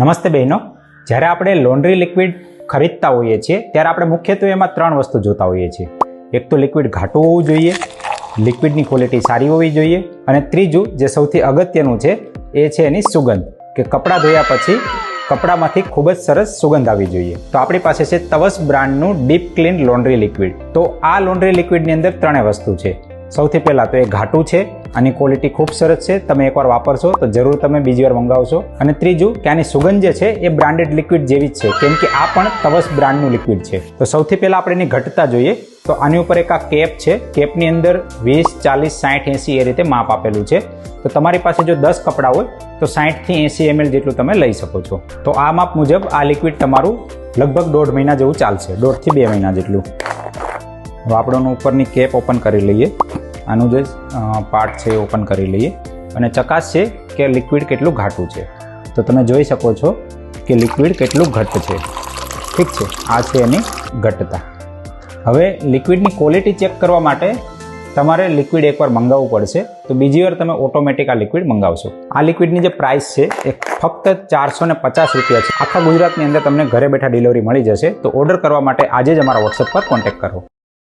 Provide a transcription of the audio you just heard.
નમસ્તે બહેનો, જ્યારે આપણે લોન્ડ્રી લિક્વિડ ખરીદતા હોઈએ છીએ ત્યારે આપણે મુખ્યત્વે એમાં ત્રણ વસ્તુ જોતા હોઈએ છીએ. એક તો લિક્વિડ ઘાટું હોવું જોઈએ, લિક્વિડની ક્વોલિટી સારી હોવી જોઈએ, અને ત્રીજું જે સૌથી અગત્યનું છે એ છે એની સુગંધ, કે કપડાં ધોયા પછી કપડામાંથી ખૂબ જ સરસ સુગંધ આવી જોઈએ. તો આપણી પાસે છે તવસ બ્રાન્ડનું ડીપ ક્લીન લોન્ડ્રી લિક્વિડ. તો આ લોન્ડ્રી લિક્વિડની અંદર ત્રણેય વસ્તુ છે. સૌથી પહેલાં તો એ ઘાટું છે, આની ક્વોલિટી ખૂબ સરસ છે, તમે એકવાર વાપરશો તો જરૂર તમે બીજી વાર મંગાવશો. અને ત્રીજું કે આની સુગંધ જે છે એ બ્રાન્ડેડ લિક્વિડ જેવી જ છે, કેમ કે આ પણ તવસ બ્રાન્ડનું લિક્વિડ છે. તો સૌથી પહેલાં આપણે એની ઘટતા જોઈએ તો આની ઉપર એક આ કેપ છે. કેપની અંદર 20, 40, 60, 80 એ રીતે માપ આપેલું છે. તો તમારી પાસે જો 10 કપડાં હોય તો 60 થી 80 ml જેટલું તમે લઈ શકો છો. તો આ માપ મુજબ આ લિક્વિડ તમારું લગભગ 1.5 મહિના જેવું ચાલશે, 1.5 થી 2 મહિના જેટલું. હવે આપણે ઉપરની કેપ ઓપન કરી લઈએ, આનું જે પાર્ટ છે એ ઓપન કરી લઈએ અને ચકાસશે કે લિક્વિડ કેટલું ઘાટું છે. તો તમે જોઈ શકો છો કે લિક્વિડ કેટલું ઘટ્ટ છે. ઠીક છે, આ છે એની ઘટ્ટતા. હવે લિક્વિડની ક્વોલિટી ચેક કરવા માટે તમારે લિક્વિડ એકવાર મંગાવવું પડશે, તો બીજી વાર તમે ઓટોમેટિક આ લિક્વિડ મંગાવશો. આ લિક્વિડની જે પ્રાઇસ છે એ ફક્ત 450 રૂપિયા છે. આખા ગુજરાતની અંદર તમને ઘરે બેઠા ડિલિવરી મળી જશે. તો ઓર્ડર કરવા માટે આજે જ અમારા વોટ્સએપ પર કોન્ટેક્ટ કરો.